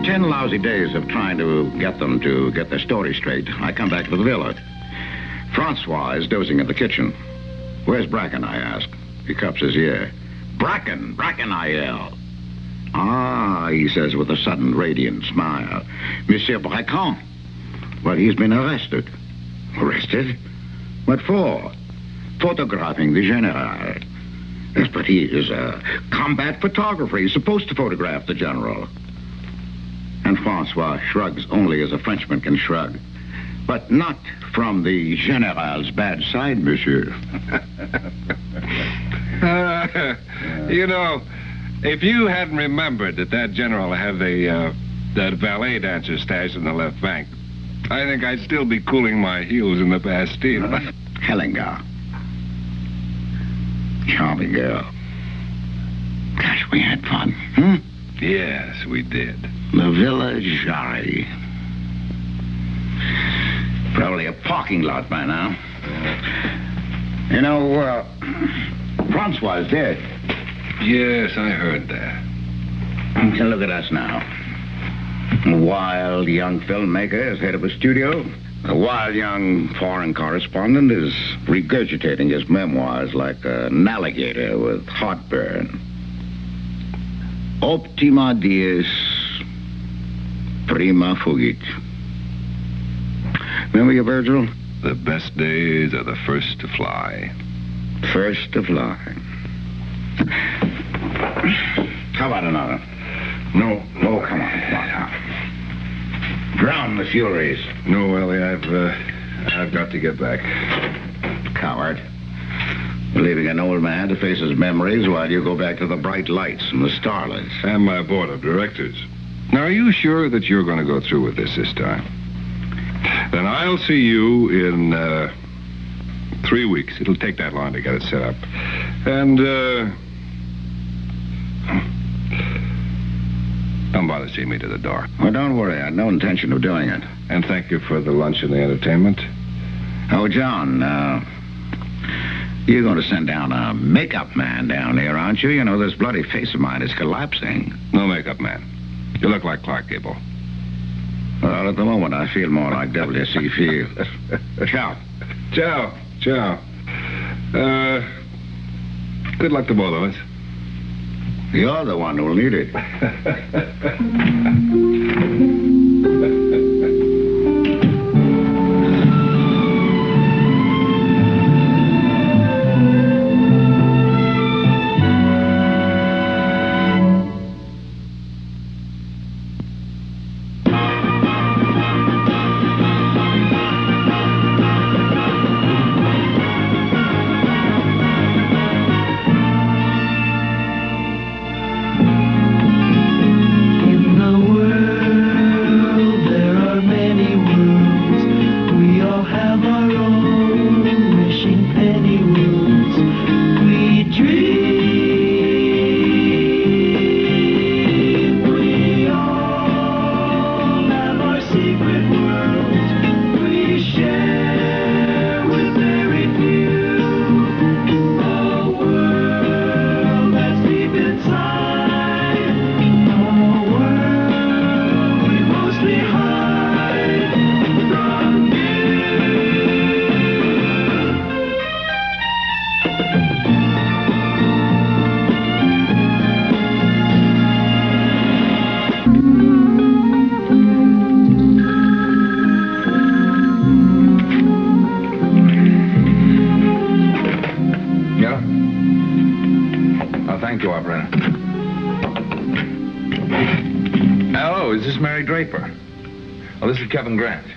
10 lousy days of trying to get them to get their story straight, I come back to the villa. Francois is dozing in the kitchen. Where's Bracken, I ask. He cups his ear. Bracken, I yell. Ah, he says with a sudden radiant smile. Monsieur Bracken. Well, he's been arrested. Arrested? What for? Photographing the general. Yes, but he is a combat photographer. He's supposed to photograph the general. And Francois shrugs only as a Frenchman can shrug. But not from the general's bad side, monsieur. You know, if you hadn't remembered that general had that ballet dancer stashed in the left bank, I think I'd still be cooling my heels in the Bastille. Hellinger. Charming girl. Gosh, we had fun. Hmm? Yes, we did. The Villa Jarry. Probably a parking lot by now. You know, Francois is dead. Yes, I heard that. So look at us now. A wild young filmmaker is head of a studio. A wild young foreign correspondent is regurgitating his memoirs like an alligator with heartburn. Optima dies, prima fugit. Remember your Virgil? The best days are the first to fly. First to fly. How about another? No. Oh, come on now. Drown the Furies. No, Ellie, I've got to get back. Coward. Leaving an old man to face his memories while you go back to the bright lights and the starlights. And my board of directors. Now, are you sure that you're going to go through with this time? Then I'll see you in 3 weeks. It'll take that long to get it set up. And, don't bother seeing me to the door. Well, don't worry. I had no intention of doing it. And thank you for the lunch and the entertainment. Oh, John, you're going to send down a makeup man down here, aren't you? You know, this bloody face of mine is collapsing. No makeup man. You look like Clark Gable. Well, at the moment, I feel more like W.C. Fields. Ciao. Ciao. Good luck to both of us. You're the one who'll need it. Kevin Grant.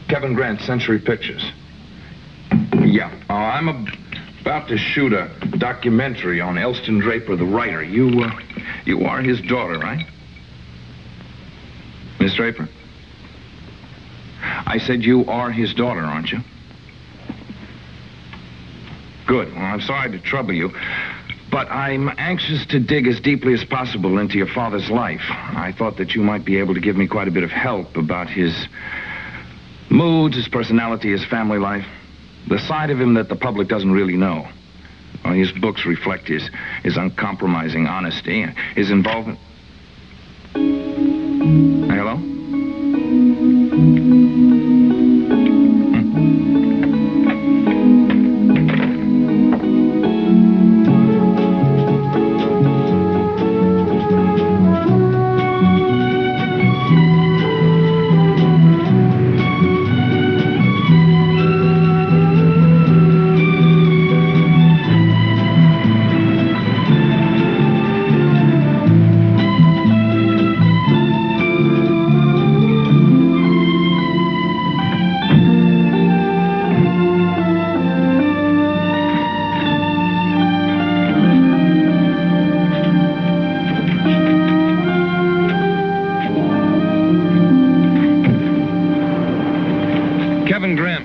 Kevin Grant, Century Pictures. Yeah. I'm about to shoot a documentary on Elston Draper, the writer. You are his daughter, right? Miss Draper? I said you are his daughter, aren't you? Good. Well, I'm sorry to trouble you, but I'm anxious to dig as deeply as possible into your father's life. I thought that you might be able to give me quite a bit of help about his moods, his personality, his family life. The side of him that the public doesn't really know. Well, his books reflect his uncompromising honesty, his involvement. Hello?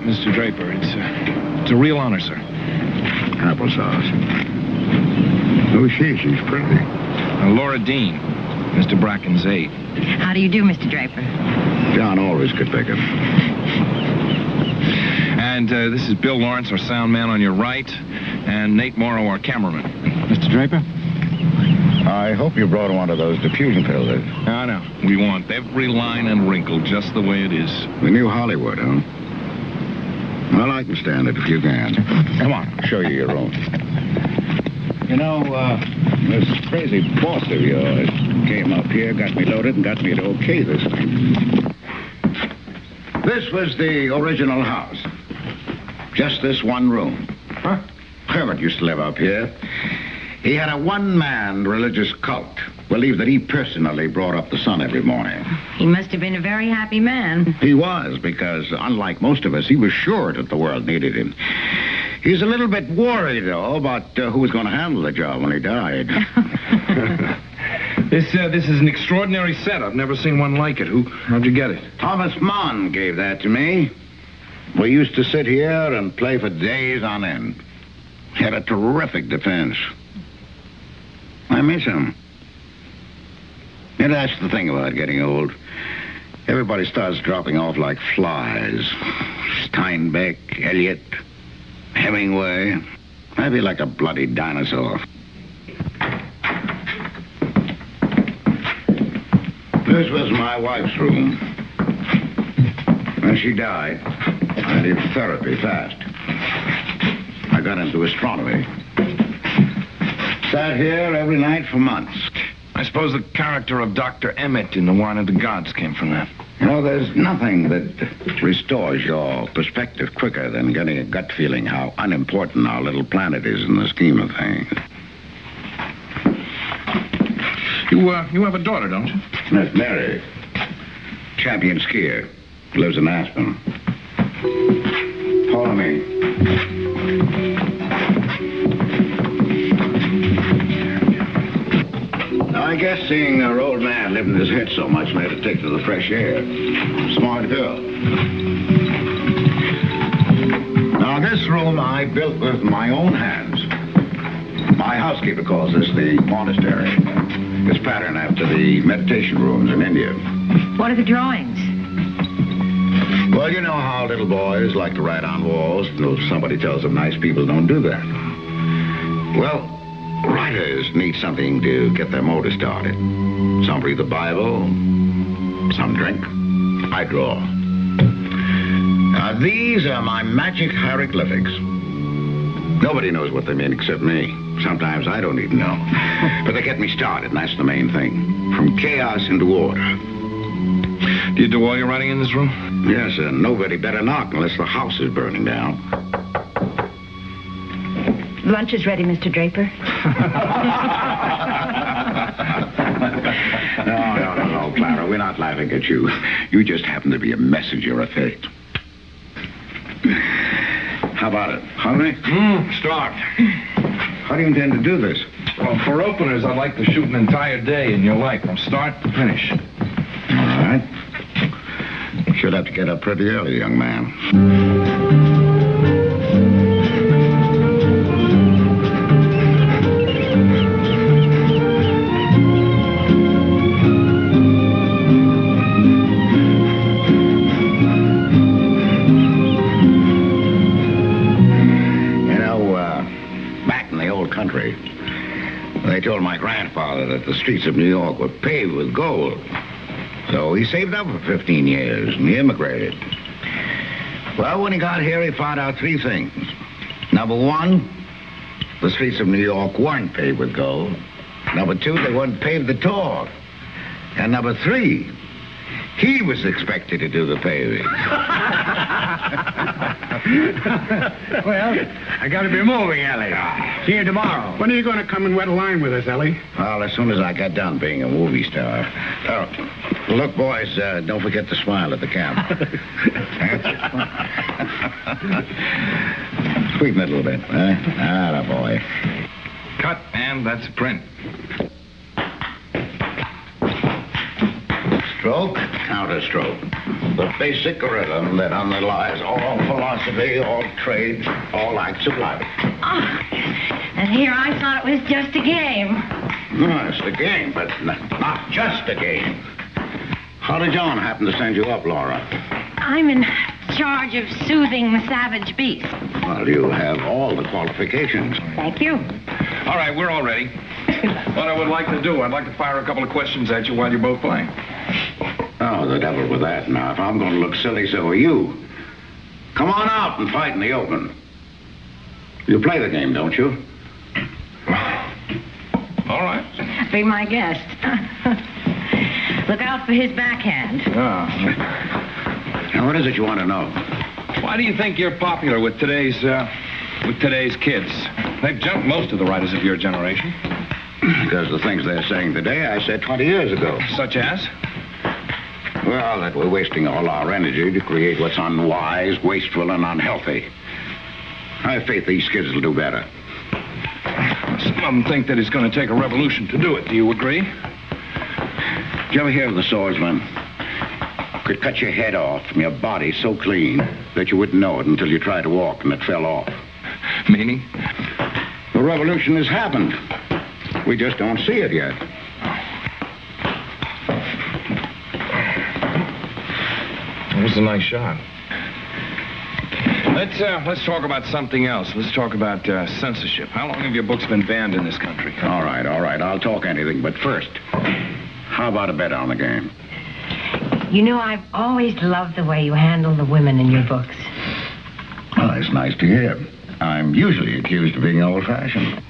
Mr. Draper. It's a real honor, sir. Applesauce. Who's she? She's pretty. Laura Dean, Mr. Bracken's aide. How do you do, Mr. Draper? John always could pick it. And this is Bill Lawrence, our sound man on your right, and Nate Morrow, our cameraman. Mr. Draper? I hope you brought one of those diffusion pills. I know. We want every line and wrinkle just the way it is. The new Hollywood, huh? Well, I can stand it if you can. Come on, I'll show you your room. You know, this crazy boss of yours came up here, got me loaded, and got me to okay this thing. This was the original house. Just this one room. Huh? Hermit used to live up here. He had a one-man religious cult. Believed that he personally brought up the sun every morning. He must have been a very happy man. He was, because unlike most of us, he was sure that the world needed him. He's a little bit worried, though, about who was going to handle the job when he died. This is an extraordinary set. I've never seen one like it. How'd you get it? Thomas Mann gave that to me. We used to sit here and play for days on end. He had a terrific defense. I miss him. And that's the thing about getting old. Everybody starts dropping off like flies. Steinbeck, Eliot, Hemingway. I feel like a bloody dinosaur. This was my wife's room. When she died, I did therapy fast. I got into astronomy. Sat here every night for months. I suppose the character of Dr. Emmett in The Wine of the Gods came from that. You know, there's nothing that restores your perspective quicker than getting a gut feeling how unimportant our little planet is in the scheme of things. You have a daughter, don't you? That's Mary. Champion skier. Lives in Aspen. Follow me. I guess seeing her old man living in his head so much made her take to the fresh air. Smart girl. Now, this room I built with my own hands. My housekeeper calls this the monastery. It's patterned after the meditation rooms in India. What are the drawings? Well, you know how little boys like to write on walls until somebody tells them nice people don't do that. Well, writers need something to get their motor started. Some read the Bible, some drink. I draw. Now, these are my magic hieroglyphics. Nobody knows what they mean except me. Sometimes I don't even know. But they get me started, and that's the main thing. From chaos into order. Do you do all your writing in this room? Yes, and nobody better knock unless the house is burning down. Lunch is ready, Mr. Draper. No, Clara. We're not laughing at you. You just happen to be a messenger of fate. How about it? Hungry? Start. How do you intend to do this? Well, for openers, I'd like to shoot an entire day in your life, from start to finish. All right. Should have to get up pretty early, young man. They told my grandfather that the streets of New York were paved with gold. So he saved up for 15 years and he immigrated. Well, when he got here, he found out 3 things. Number 1, the streets of New York weren't paved with gold. Number 2, they weren't paved at all. And number 3, he was expected to do the paving. Well, I gotta be moving, Ellie. See you tomorrow. When are you going to come and wet a line with us, Ellie? Well, as soon as I get done being a movie star. Oh, look, boys, don't forget to smile at the camera. Sweeten it a little bit, huh? Atta boy. Cut, and that's a print. Stroke, counterstroke. The basic rhythm that underlies all philosophy, all trade, all acts of life. Oh, and here I thought it was just a game. No, it's a game, but not just a game. How did John happen to send you up, Laura? I'm in charge of soothing the savage beast. Well, you have all the qualifications. Thank you. All right, we're all ready. What I would like to do, I'd like to fire a couple of questions at you while you're both playing. Oh, the devil with that. Now, if I'm going to look silly, so are you. Come on out and fight in the open. You play the game, don't you? All right. Be my guest. Look out for his backhand. Now, what is it you want to know? Why do you think you're popular with today's kids? They've jumped most of the writers of your generation. Because the things they're saying today, I said 20 years ago. Such as? Well, that we're wasting all our energy to create what's unwise, wasteful, and unhealthy. I have faith these kids will do better. Some of them think that it's going to take a revolution to do it. Do you agree? Did you ever hear of the swordsman? Could cut your head off from your body so clean that you wouldn't know it until you tried to walk and it fell off. Meaning? The revolution has happened. We just don't see it yet. That was a nice shot. Let's talk about something else. Let's talk about censorship. How long have your books been banned in this country? All right. I'll talk anything. But first, how about a bet on the game? You know, I've always loved the way you handle the women in your books. Well, that's nice to hear. I'm usually accused of being old-fashioned.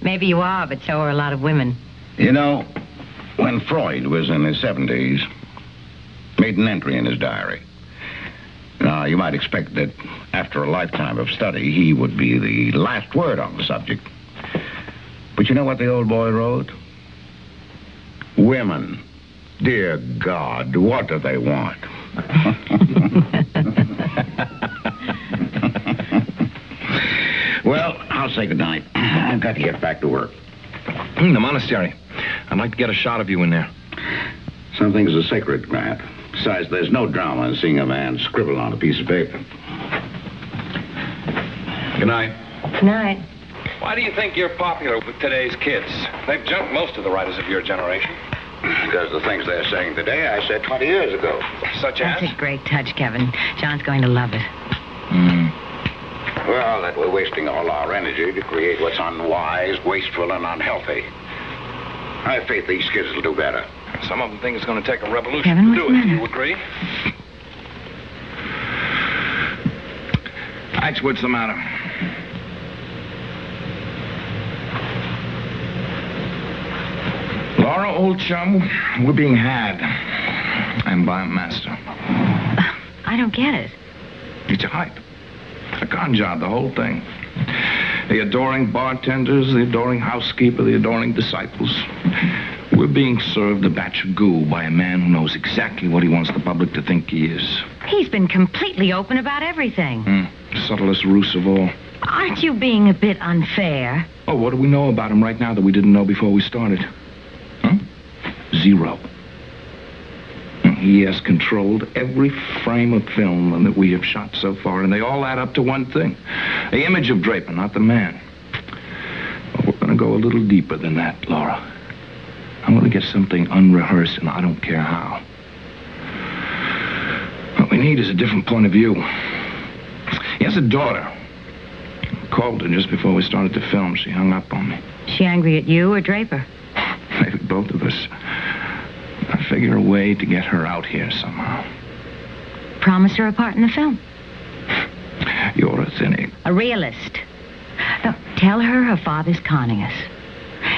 Maybe you are, but so are a lot of women. You know, when Freud was in his 70s, made an entry in his diary. Now, you might expect that after a lifetime of study, he would be the last word on the subject. But you know what the old boy wrote? Women. Dear God, what do they want? Well, I'll say goodnight. I've got to get back to work. The monastery. I'd like to get a shot of you in there. Some things are sacred, Grant. Besides, there's no drama in seeing a man scribble on a piece of paper. Good night. Good night. Why do you think you're popular with today's kids? They've jumped most of the writers of your generation. Because the things they're saying today, I said 20 years ago. Such as? That's a great touch, Kevin. John's going to love it. Well, that we're wasting all our energy to create what's unwise, wasteful, and unhealthy. I have faith these kids will do better. Some of them think it's going to take a revolution Kevin, to do what's it. the Do you matter? agree? Ike, what's the matter? Laura, old chum, we're being had. I'm by a master. I don't get it. It's a hype. A con job, the whole thing. The adoring bartenders, the adoring housekeeper, the adoring disciples. We're being served a batch of goo by a man who knows exactly what he wants the public to think he is. He's been completely open about everything. Subtlest ruse of all. Aren't you being a bit unfair? Oh, what do we know about him right now that we didn't know before we started? Huh? Zero. He has controlled every frame of film that we have shot so far, and they all add up to one thing. The image of Draper, not the man. Well, we're going to go a little deeper than that, Laura. I'm going to get something unrehearsed, and I don't care how. What we need is a different point of view. He has a daughter. I called her just before we started to film. She hung up on me. Is she angry at you or Draper? Maybe both of us. I figure a way to get her out here somehow. Promise her a part in the film. You're a cynic. A realist. No, tell her father's conning us.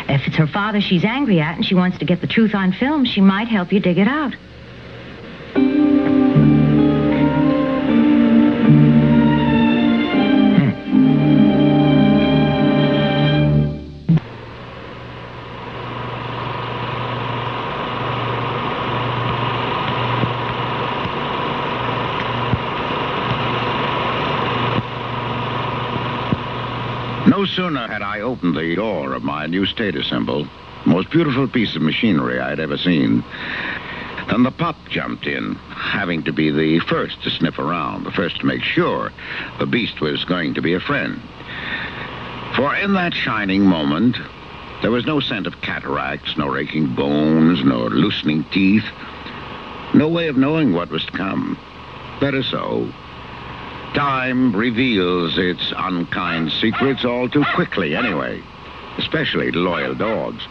If it's her father she's angry at and she wants to get the truth on film, she might help you dig it out. No sooner had I opened the door of my new status symbol, most beautiful piece of machinery I'd ever seen, than the pup jumped in, having to be the first to sniff around, the first to make sure the beast was going to be a friend. For in that shining moment, there was no scent of cataracts, no raking bones, nor loosening teeth, no way of knowing what was to come. Better so. Time reveals its unkind secrets all too quickly anyway, especially to loyal dogs.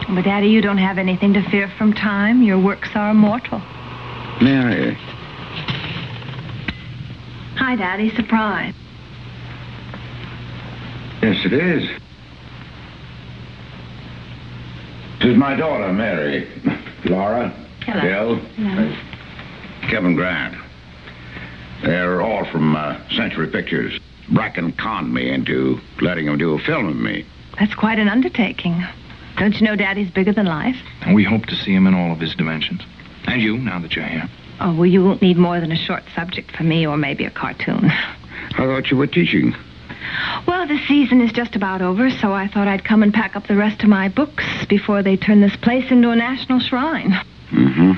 But, Daddy, you don't have anything to fear from time. Your works are immortal. Mary. Hi, Daddy. Surprise. Yes, it is. This is my daughter, Mary. Laura. Hello. Bill. Hello. Kevin Grant. They're all from Century Pictures. Bracken conned me into letting him do a film of me. That's quite an undertaking. Don't you know Daddy's bigger than life? And we hope to see him in all of his dimensions. And you, now that you're here. Oh, well, you won't need more than a short subject for me or maybe a cartoon. I thought you were teaching. Well, the season is just about over, so I thought I'd come and pack up the rest of my books before they turn this place into a national shrine. Mm-hmm.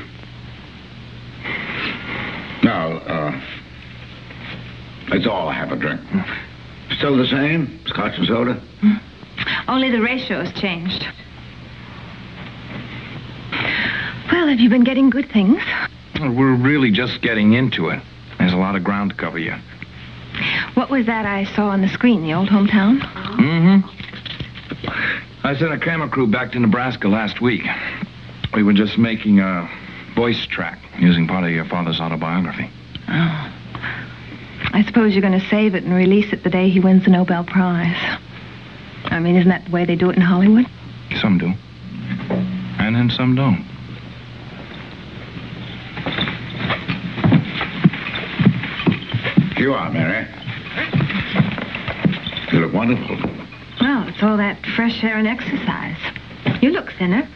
Now, let's all have a drink. Still the same? Scotch and soda? Only the ratio has changed. Well, have you been getting good things? We're really just getting into it. There's a lot of ground to cover yet. What was that I saw on the screen, the old hometown? Mm-hmm. I sent a camera crew back to Nebraska last week. We were just making a voice track using part of your father's autobiography. Oh. I suppose you're going to save it and release it the day he wins the Nobel Prize. I mean, isn't that the way they do it in Hollywood? Some do. And then some don't. Here you are, Mary. You look wonderful. Well, it's all that fresh air and exercise. You look thinner.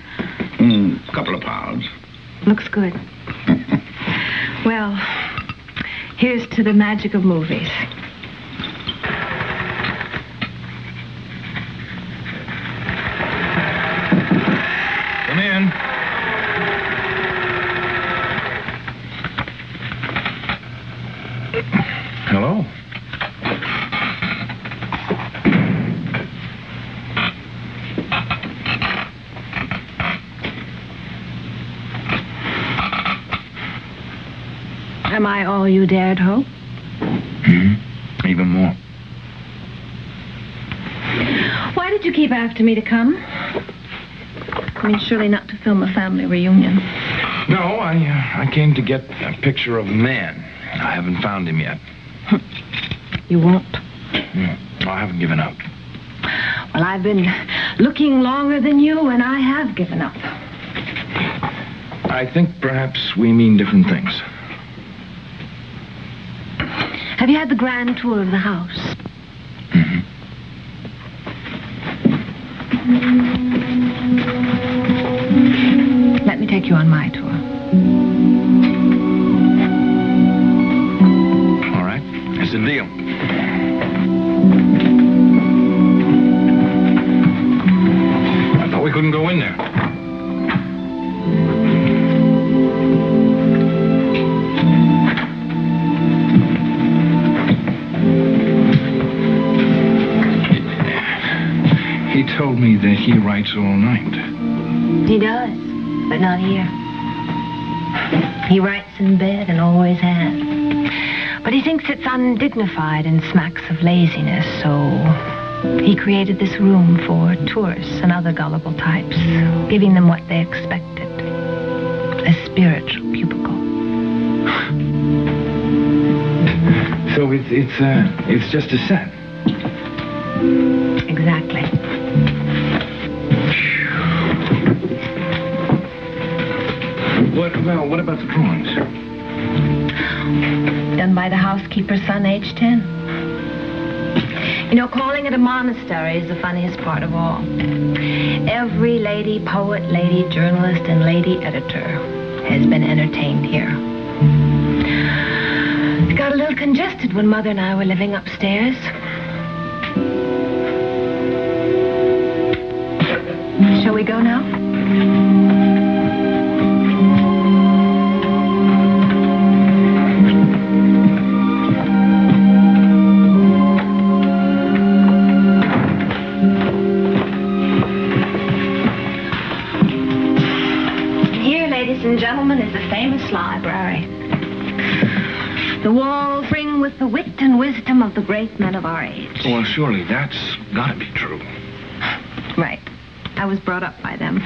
Couple of pounds. Looks good. Well, here's to the magic of movies. Come in. Hello. Am I all you dared hope? Mm-hmm. Even more. Why did you keep after me to come? I mean, surely not to film a family reunion. No, I came to get a picture of a man. I haven't found him yet. You won't? I haven't given up. Well, I've been looking longer than you, and I have given up. I think perhaps we mean different things. Have you had the grand tour of the house? Mm-hmm. Let me take you on my tour. All right. It's a deal. I thought we couldn't go in there. He told me that he writes all night. He does, but not here. He writes in bed and always has. But he thinks it's undignified and smacks of laziness, so he created this room for tourists and other gullible types, giving them what they expected. spiritual cubicle. So it's just a set. Exactly. What about the drawings? Done by the housekeeper's son, age 10. You know, calling it a monastery is the funniest part of all. Every lady poet, lady journalist, and lady editor has been entertained here. It got a little congested when Mother and I were living upstairs. Shall we go now? And gentlemen, is the famous library. The walls ring with the wit and wisdom of the great men of our age. Well, surely that's got to be true. Right. I was brought up by them.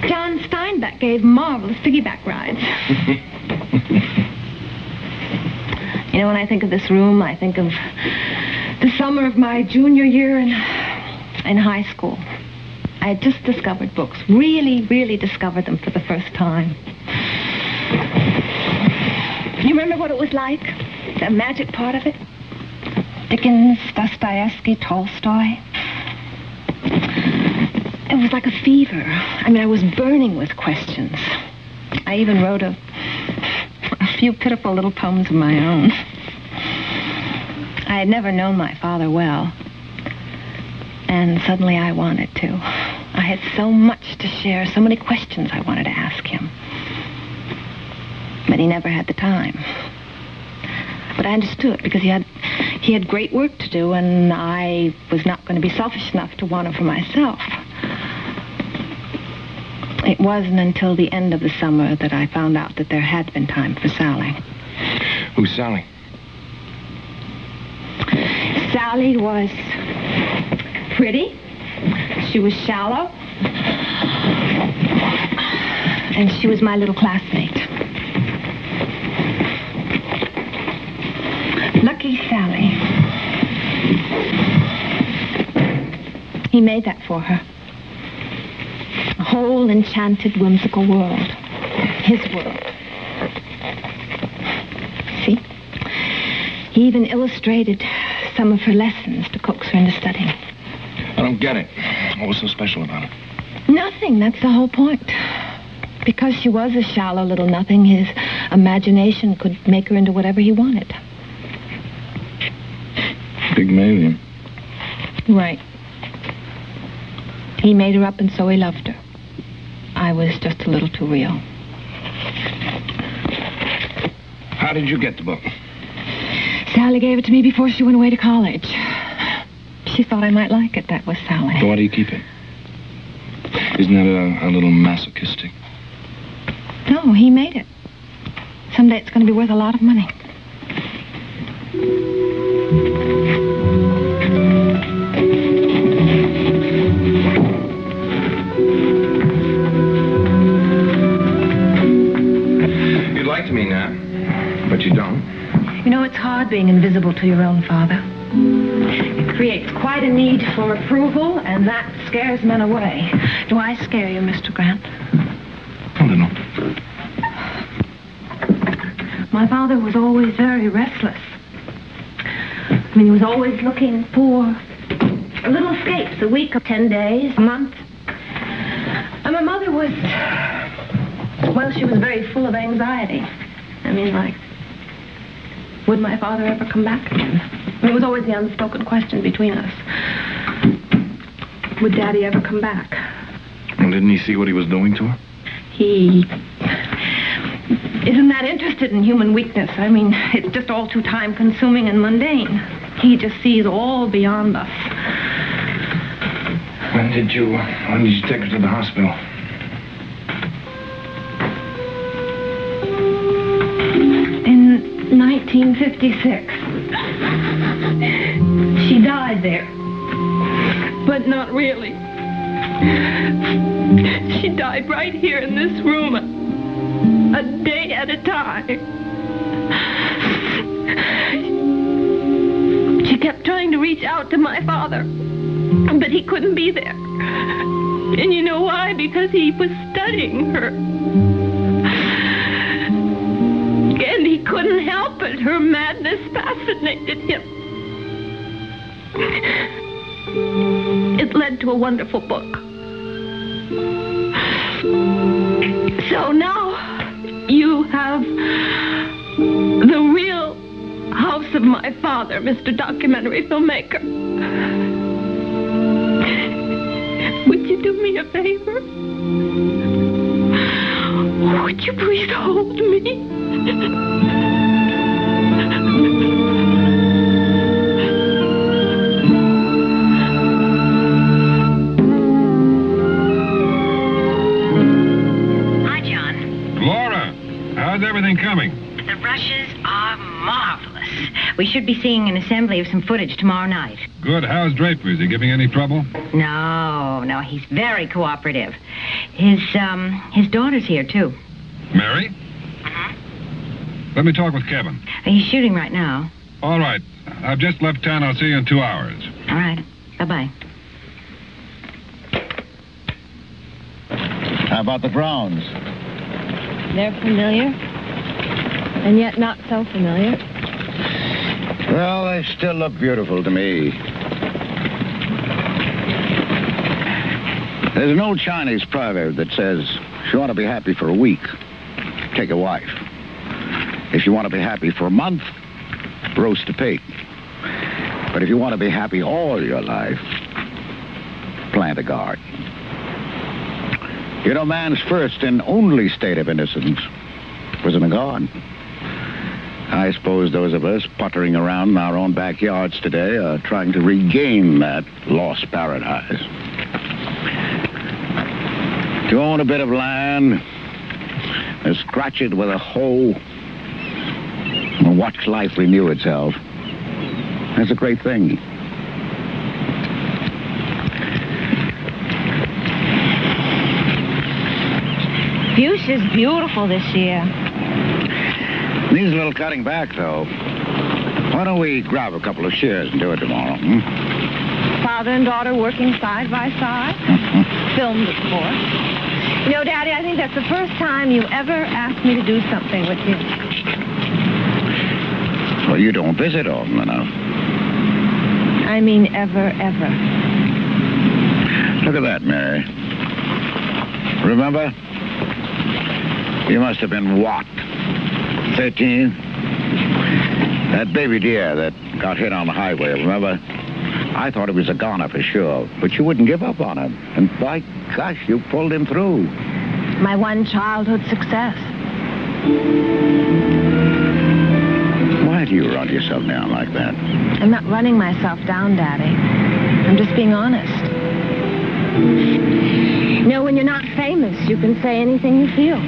John Steinbeck gave marvelous piggyback rides. You know, when I think of this room, I think of the summer of my junior year in high school. I had just discovered books, really discovered them for the first time. You remember what it was like? The magic part of it? Dickens, Dostoevsky, Tolstoy. It was like a fever. I mean, I was burning with questions. I even wrote a few pitiful little poems of my own. I had never known my father well. And suddenly I wanted to. I had so much to share, so many questions I wanted to ask him. But he never had the time. But I understood, because he had great work to do, and I was not going to be selfish enough to want him for myself. It wasn't until the end of the summer that I found out that there had been time for Sally. Who's Sally? Sally was pretty. She was shallow. And she was my little classmate. Lucky Sally. He made that for her. A whole enchanted, whimsical world. His world. See? He even illustrated some of her lessons to coax her into studying. I don't get it. What was so special about it? Nothing. That's the whole point. Because she was a shallow little nothing, his imagination could make her into whatever he wanted. Pygmalion. Right. He made her up, and so he loved her. I was just a little too real. How did you get the book? Sally gave it to me before she went away to college. She thought I might like it. That was Sally. So why do you keep it? Isn't that a little masochistic? No, he made it. Someday it's going to be worth a lot of money. You'd like to mean that, but you don't. You know, it's hard being invisible to your own father. It creates quite a need for approval, and that scares men away. Do I scare you, Mr. Grant? A little. My father was always very restless. I mean, he was always looking for little escapes, a week, 10 days, a month. And my mother was, well, she was very full of anxiety. I mean, like, would my father ever come back again? It was always the unspoken question between us. Would Daddy ever come back? And didn't he see what he was doing to her? He isn't that interested in human weakness. I mean, it's just all too time-consuming and mundane. He just sees all beyond us. When did you take her to the hospital? In 1956. She died there. But not really. She died died right here in this room, a day at a time. She kept trying to reach out to my father, but he couldn't be there. And you know why? Because he was studying her. And he couldn't help it. Her madness fascinated him. It led to a wonderful book. So now you have the real house of my father, Mr. Documentary Filmmaker. Would you do me a favor? Would you please hold me? Hi, John. Laura, how's everything coming? The rushes are marvelous. We should be seeing an assembly of some footage tomorrow night. Good. How's Draper? Is he giving any trouble? No, he's very cooperative. His daughter's here, too. Mary? Mm-hmm. Let me talk with Kevin. He's shooting right now. All right. I've just left town. I'll see you in 2 hours. All right. Bye-bye. How about the Browns? They're familiar, and yet not so familiar. Well, they still look beautiful to me. There's an old Chinese proverb that says, if you want to be happy for a week, take a wife. If you want to be happy for a month, roast a pig. But if you want to be happy all your life, plant a garden. You know, man's first and only state of innocence was in a garden. I suppose those of us puttering around in our own backyards today are trying to regain that lost paradise. To own a bit of land, and scratch it with a hoe, and watch life renew itself, that's a great thing. Fuchsia's beautiful this year. Needs a little cutting back, though. Why don't we grab a couple of shears and do it tomorrow, Father and daughter working side by side. Filmed, of course. You know, Daddy, I think that's the first time you ever asked me to do something with you. Well, you don't visit often enough. I mean ever. Look at that, Mary. Remember? You must have been what? 13? That baby deer that got hit on the highway, remember? I thought he was a goner for sure, but you wouldn't give up on him. And by gosh, you pulled him through. My one childhood success. Why do you run yourself down like that? I'm not running myself down, Daddy. I'm just being honest. You know, when you're not famous, you can say anything you feel.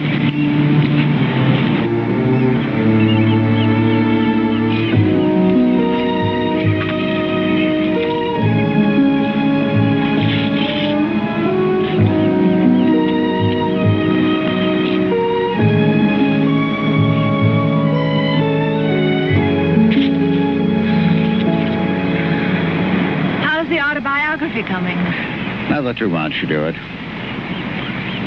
How's the autobiography coming? Never too much to do it.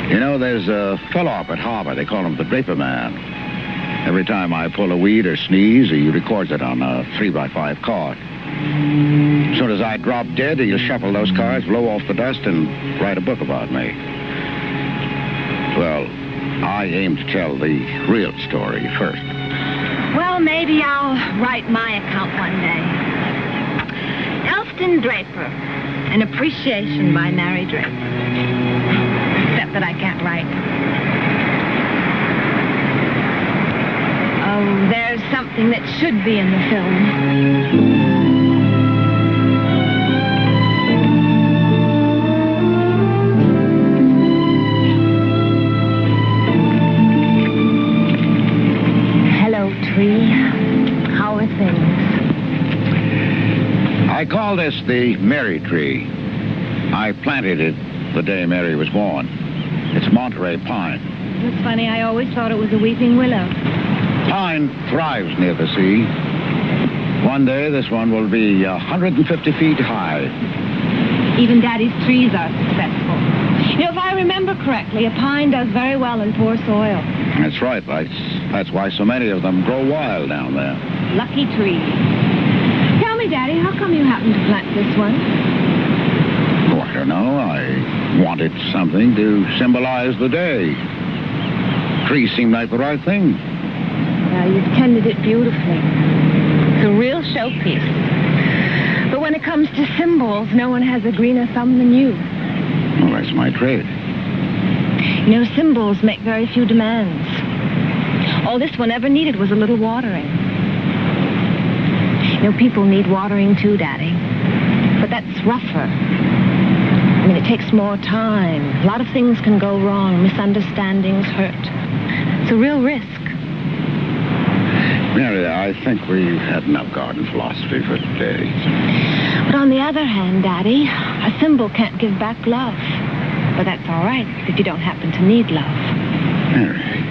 You know, there's a fellow up at Harvard. They call him the Draper Man. Every time I pull a weed or sneeze, he records it on a 3x5 card. As soon as I drop dead, he'll shuffle those cards, blow off the dust, and write a book about me. Well, I aim to tell the real story first. Well, maybe I'll write my account one day. Elston Draper, An Appreciation by Mary Draper. Except that I can't write. Oh, there's something that should be in the film. Hello, tree. How are things? I call this the Mary tree. I planted it the day Mary was born. It It's Monterey pine. It's funny, I always thought it was a weeping willow. Pine thrives near the sea. One day, this one will be 150 feet high. Even Daddy's trees are successful. You know, if I remember correctly, a pine does very well in poor soil. That's right. That's why so many of them grow wild down there. Lucky trees. Tell me, Daddy, how come you happened to plant this one? Oh, I don't know. I wanted something to symbolize the day. Trees seemed like the right thing. Well, you've tended it beautifully. It's a real showpiece. But when it comes to symbols, no one has a greener thumb than you. Well, that's my trade. You know, symbols make very few demands. All this one ever needed was a little watering. You know, people need watering too, Daddy. But that's rougher. I mean, it takes more time. A lot of things can go wrong. Misunderstandings hurt. It's a real risk. Mary, I think we've had enough garden philosophy for today. But on the other hand, Daddy, a symbol can't give back love. But that's all right if you don't happen to need love. Mary.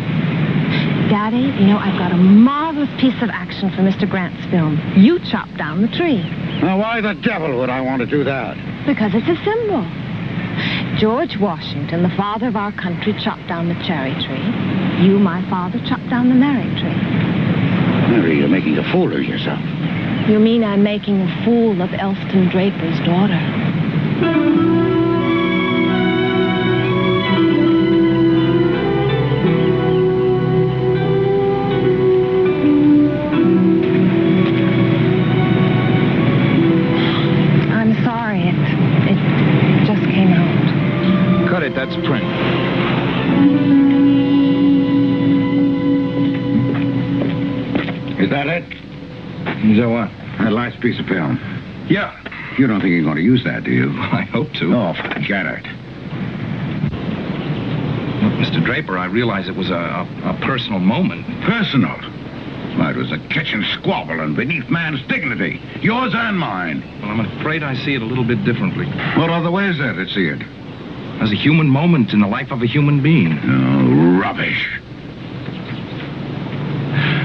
Daddy, you know, I've got a marvelous piece of action for Mr. Grant's film. You chopped down the tree. Now, why the devil would I want to do that? Because it's a symbol. George Washington, the father of our country, chopped down the cherry tree. You, my father, chopped down the merry tree. Mary, you're making a fool of yourself. You mean I'm making a fool of Elston Draper's daughter? I'm sorry. It just came out. Cut it, that's print. Is that it? Is that what? That last piece of film. Yeah. You don't think you're going to use that, do you? I hope to. Oh, forget it. Look, Mr. Draper, I realize it was a personal moment. Personal? Well, it was a kitchen squabble and beneath man's dignity. Yours and mine. Well, I'm afraid I see it a little bit differently. What other way is there to see it? As a human moment in the life of a human being. Oh, rubbish.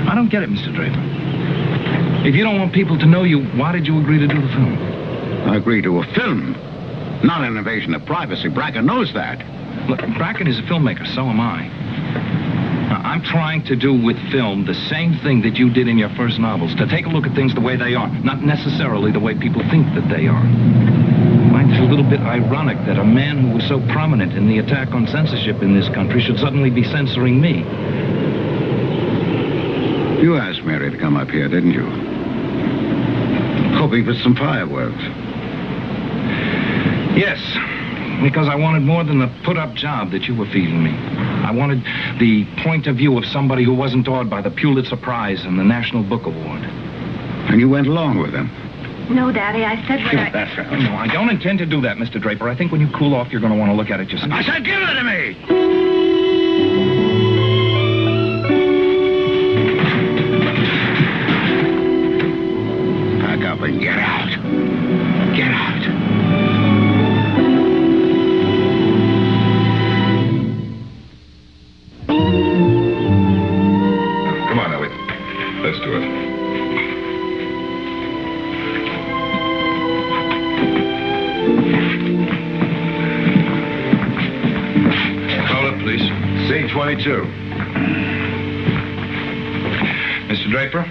I don't get it, Mr. Draper. If you don't want people to know you, why did you agree to do the film? I agreed to a film. Not an invasion of privacy. Bracken knows that. Look, Bracken is a filmmaker, so am I. Now, I'm trying to do with film the same thing that you did in your first novels, to take a look at things the way they are, not necessarily the way people think that they are. I find it a little bit ironic that a man who was so prominent in the attack on censorship in this country should suddenly be censoring me. You asked Mary to come up here, didn't you? Hoping for some fireworks. Yes, because I wanted more than the put-up job that you were feeding me. I wanted the point of view of somebody who wasn't awed by the Pulitzer Prize and the National Book Award. And you went along with him. No, Daddy, I said what I... That's right. No, I don't intend to do that, Mr. Draper. I think when you cool off, you're going to want to look at it yourself. I said, give it to me! And get out. Get out. Come on, Ellie. Let's do it. Call up, please. C-22. Mr. Draper?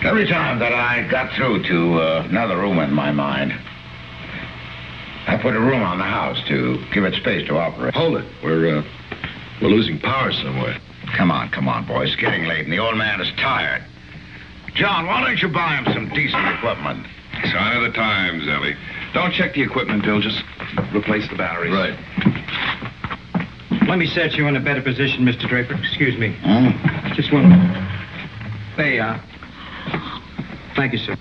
Every time that I got through to another room in my mind, I put a room on the house to give it space to operate. Hold it. We're losing power somewhere. Come on, boys. It's getting late and the old man is tired. John, why don't you buy him some decent equipment? Sign of the times, Ellie. Don't check the equipment, Bill. Just replace the batteries. Right. Let me set you in a better position, Mr. Draper. Excuse me. Huh? Just one minute. There you are. Thank you, sir.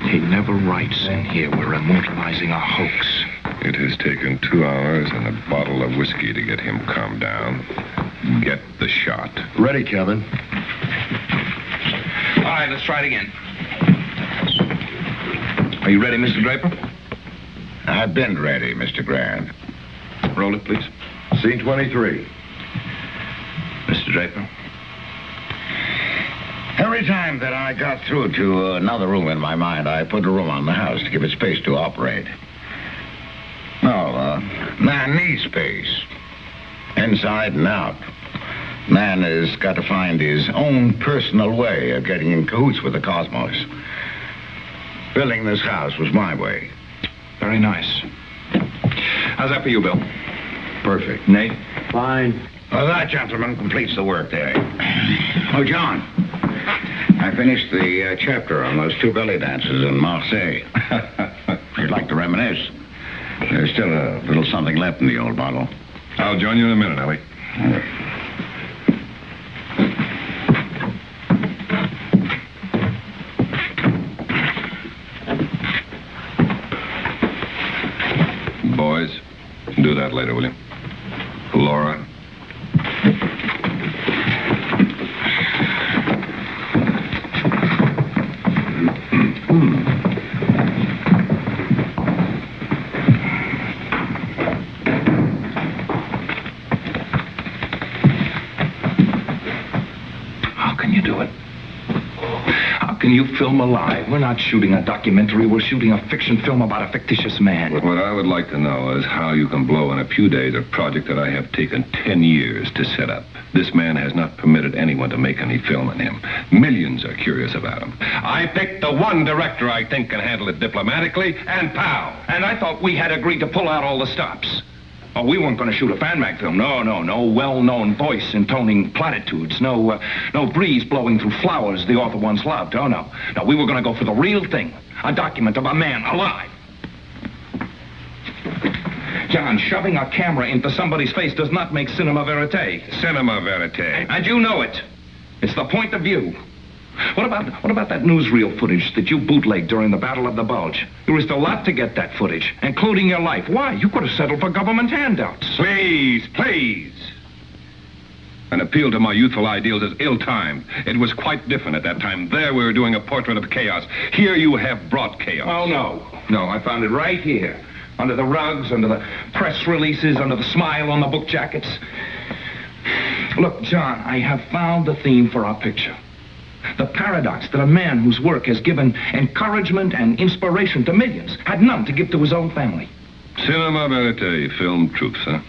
He never writes in here. We're immortalizing a hoax. It has taken 2 hours and a bottle of whiskey to get him calmed down. Get the shot. Ready, Kevin. All right, let's try it again. Are you ready, Mr. Draper? I've been ready, Mr. Grant. Roll it, please. Scene 23. Mr. Draper. Every time that I got through to another room in my mind, I put a room on the house to give it space to operate. No, man needs space. Inside and out. Man has got to find his own personal way of getting in cahoots with the cosmos. Building this house was my way. Very nice. How's that for you, Bill? Perfect. Nate? Fine. Well, that gentleman completes the work there. Oh, John. I finished the chapter on those two belly dances in Marseille. If you'd like to reminisce, there's still a little something left in the old bottle. I'll join you in a minute, Ellie. Boys, do that later, will you? Laura. Can you film alive? We're not shooting a documentary. We're shooting a fiction film about a fictitious man. What I would like to know is how you can blow in a few days a project that I have taken 10 years to set up. This man has not permitted anyone to make any film on him. Millions are curious about him. I picked the one director I think can handle it diplomatically, and pow! And I thought we had agreed to pull out all the stops. Oh, we weren't going to shoot a fan mag film. No well-known voice intoning platitudes. No breeze blowing through flowers the author once loved. Oh, no. No, we were going to go for the real thing. A document of a man alive. John, shoving a camera into somebody's face does not make cinema verite. Cinema verite. And you know it. It's the point of view. What about that newsreel footage that you bootlegged during the Battle of the Bulge? You risked a lot to get that footage, including your life. Why? You could have settled for government handouts. Please. An appeal to my youthful ideals is ill-timed. It was quite different at that time. There we were doing a portrait of chaos. Here you have brought chaos. Oh, no, I found it right here. Under the rugs, under the press releases, under the smile on the book jackets. Look, John, I have found the theme for our picture. The paradox that a man whose work has given encouragement and inspiration to millions had none to give to his own family. Cinema verite, film truth, huh?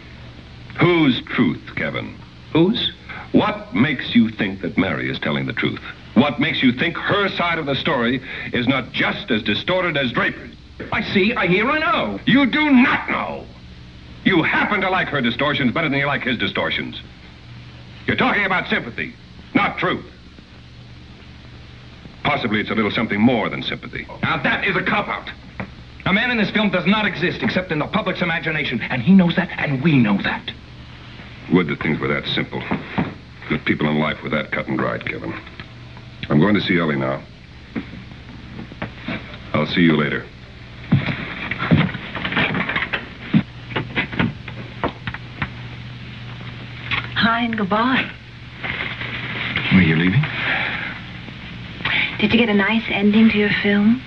Whose truth, Kevin? Whose? What makes you think that Mary is telling the truth? What makes you think her side of the story is not just as distorted as Draper's? I see, I hear, I know. You do not know. You happen to like her distortions better than you like his distortions. You're talking about sympathy, not truth. Possibly it's a little something more than sympathy. Now that is a cop-out. A man in this film does not exist except in the public's imagination, and he knows that, and we know that. Would that things were that simple. That people in life were that cut and dried, Kevin. I'm going to see Ellie now. I'll see you later. Hi and goodbye. Are you leaving? Did you get a nice ending to your film?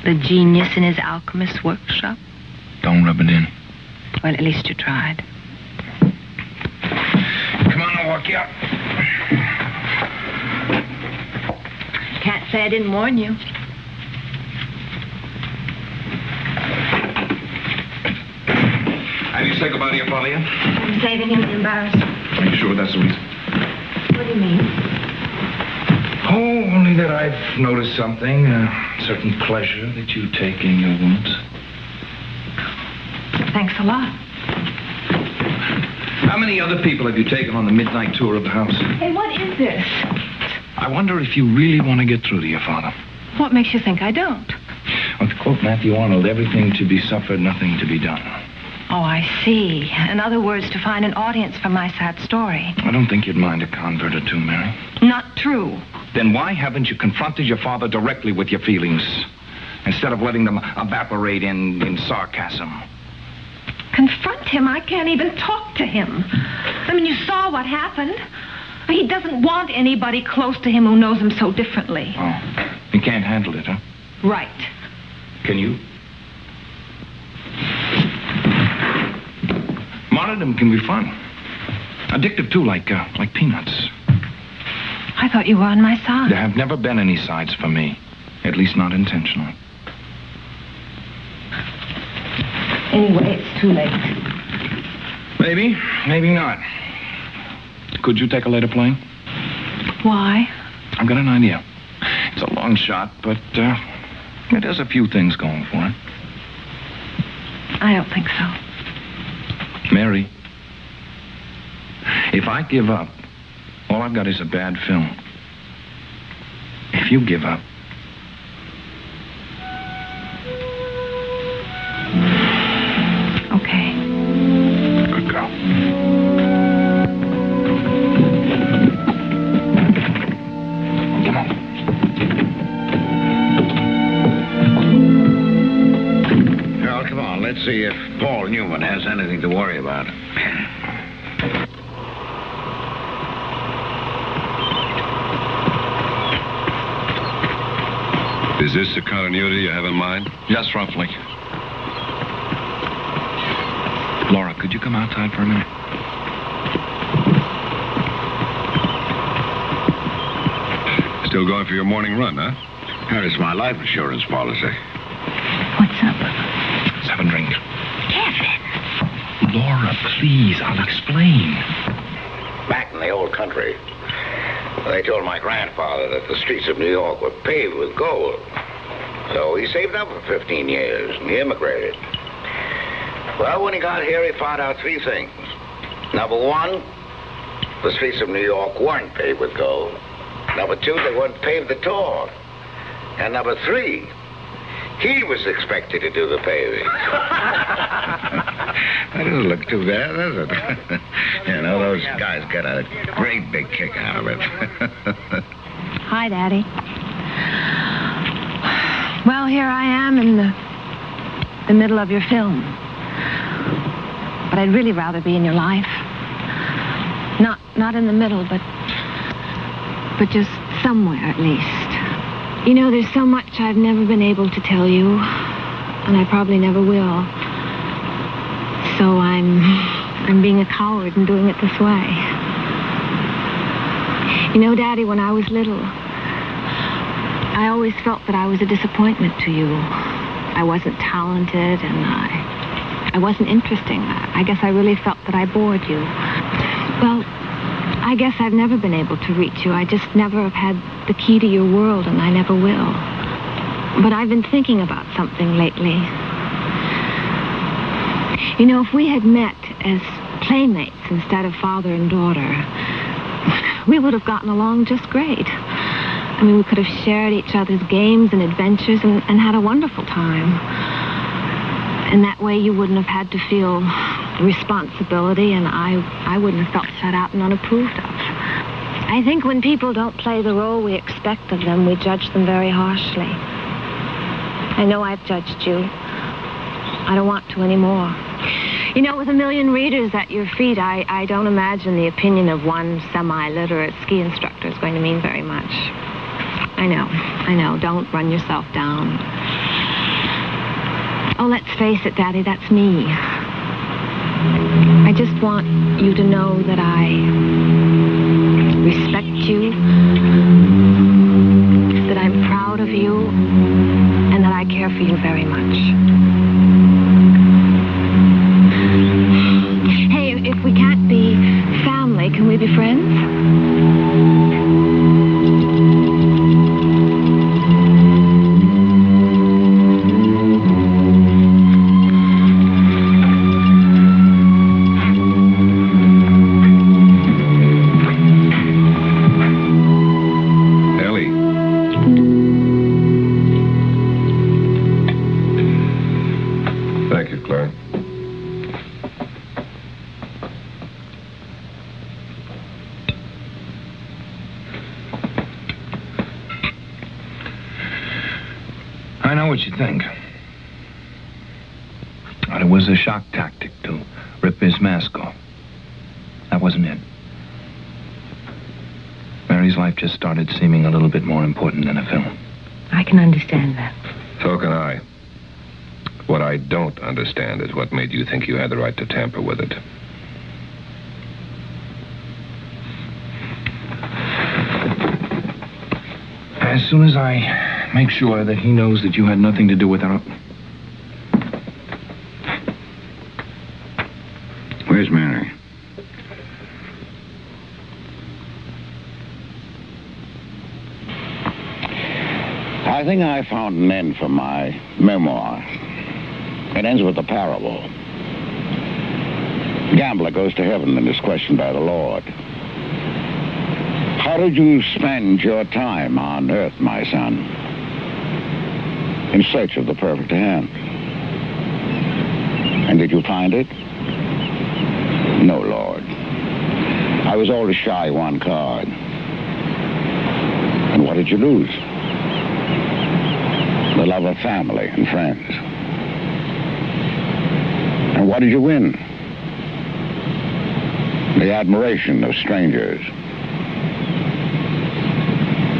The genius in his alchemist's workshop? Don't rub it in. Well, at least you tried. Come on, I'll walk you up. Can't say I didn't warn you. Have you said goodbye to your father yet? I'm saving him the embarrassment. Are you sure that's the reason? What do you mean? Oh, only that I've noticed something, a certain pleasure that you take in your wounds. Thanks a lot. How many other people have you taken on the midnight tour of the house? Hey, what is this? I wonder if you really want to get through to your father. What makes you think I don't? Well, to quote Matthew Arnold, everything to be suffered, nothing to be done. Oh, I see. In other words, to find an audience for my sad story. I don't think you'd mind a convert or two, Mary. Not true. Then why haven't you confronted your father directly with your feelings, instead of letting them evaporate in sarcasm? Confront him? I can't even talk to him. I mean, you saw what happened. He doesn't want anybody close to him who knows him so differently. Oh, he can't handle it, huh? Right. Can you? wanted them can be fun. Addictive, too, like peanuts. I thought you were on my side. There have never been any sides for me. At least not intentionally. Anyway, it's too late. Maybe, maybe not. Could you take a later plane? Why? I've got an idea. It's a long shot, but it has a few things going for it. I don't think so. Mary, if I give up, all I've got is a bad film. If you give up, okay. good girl. Come on. Well, come on. Let's see if Paul Newman has anything to worry about. Is this the continuity you have in mind? Yes, roughly. Laura, could you come outside for a minute? Still going for your morning run, huh? That is my life insurance policy. What's up? Let's have a drink. Kevin. Laura, please, I'll explain. Back in the old country, they told my grandfather that the streets of New York were paved with gold. So he saved up for 15 years and he immigrated. Well, when he got here, he found out three things. Number one, the streets of New York weren't paved with gold. Number two, they weren't paved at all. And number three, he was expected to do the paving. That doesn't look too bad, does it? You know, those guys get a great big kick out of it. Hi, Daddy. Well, here I am in the middle of your film. But I'd really rather be in your life. Not in the middle, but just somewhere at least. You know, there's so much I've never been able to tell you, and I probably never will. So I'm being a coward and doing it this way. You know, Daddy, when I was little, I always felt that I was a disappointment to you. I wasn't talented, and I wasn't interesting. I guess I really felt that I bored you. Well, I guess I've never been able to reach you. I just never have had the key to your world, and I never will. But I've been thinking about something lately. You know, if we had met as playmates instead of father and daughter, we would have gotten along just great. I mean, we could have shared each other's games and adventures and had a wonderful time. And that way you wouldn't have had to feel responsibility, and I wouldn't have felt shut out and unapproved of. I think when people don't play the role we expect of them, we judge them very harshly. I know I've judged you. I don't want to anymore. You know, with 1 million readers at your feet, I don't imagine the opinion of one semi-literate ski instructor is going to mean very much. I know. Don't run yourself down. Oh, let's face it, Daddy, that's me. I just want you to know that I respect you, that I'm proud of you, and that I care for you very much. Hey, if we can't be family, can we be friends? I know what you think. But it was a shock tactic to rip his mask off. That wasn't it. Mary's life just started seeming a little bit more important than a film. I can understand that. So can I. What I don't understand is what made you think you had the right to tamper with it. As soon as I make sure that he knows that you had nothing to do with it. Where's Mary? I think I found an end for my memoir. It ends with a parable. Gambler goes to heaven and is questioned by the Lord. How did you spend your time on earth, my son? In search of the perfect hand. And did you find it? No, Lord. I was always shy one card. And what did you lose? The love of family and friends. And what did you win? The admiration of strangers.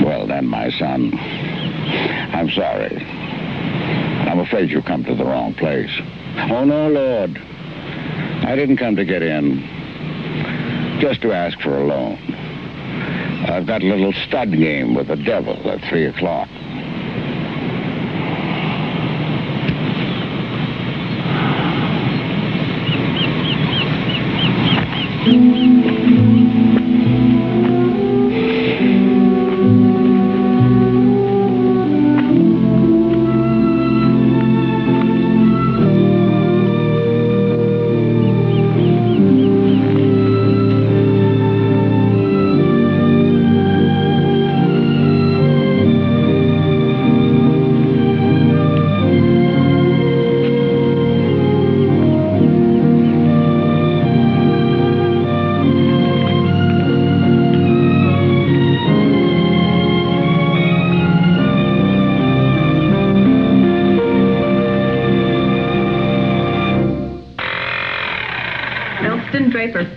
Well then, my son, I'm sorry. I'm afraid you've come to the wrong place. Oh, no, Lord. I didn't come to get in. Just to ask for a loan. I've got a little stud game with the devil at 3 o'clock.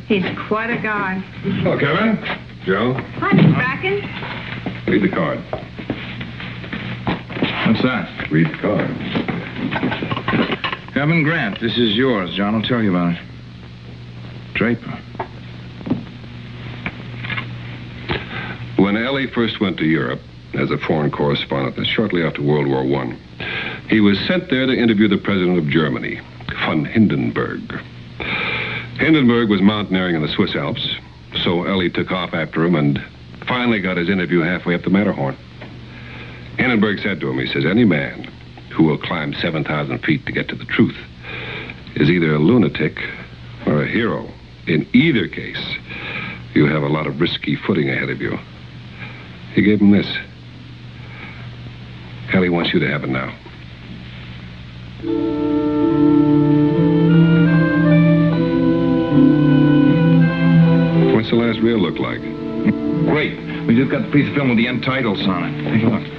He's quite a guy. Hello, Kevin. Joe. Hi, Miss Bracken. Read the card. What's that? Read the card. Kevin Grant, this is yours. John will tell you about it. Draper. When Ellie first went to Europe as a foreign correspondent, shortly after World War I, he was sent there to interview the president of Germany, von Hindenburg. Hindenburg was mountaineering in the Swiss Alps, so Ellie took off after him and finally got his interview halfway up the Matterhorn. Hindenburg said to him, he says, any man who will climb 7,000 feet to get to the truth is either a lunatic or a hero. In either case, you have a lot of risky footing ahead of you. He gave him this. Ellie wants you to have it now. What's the last reel look like? Great. We just got the piece of film with the end titles on it. Take a look.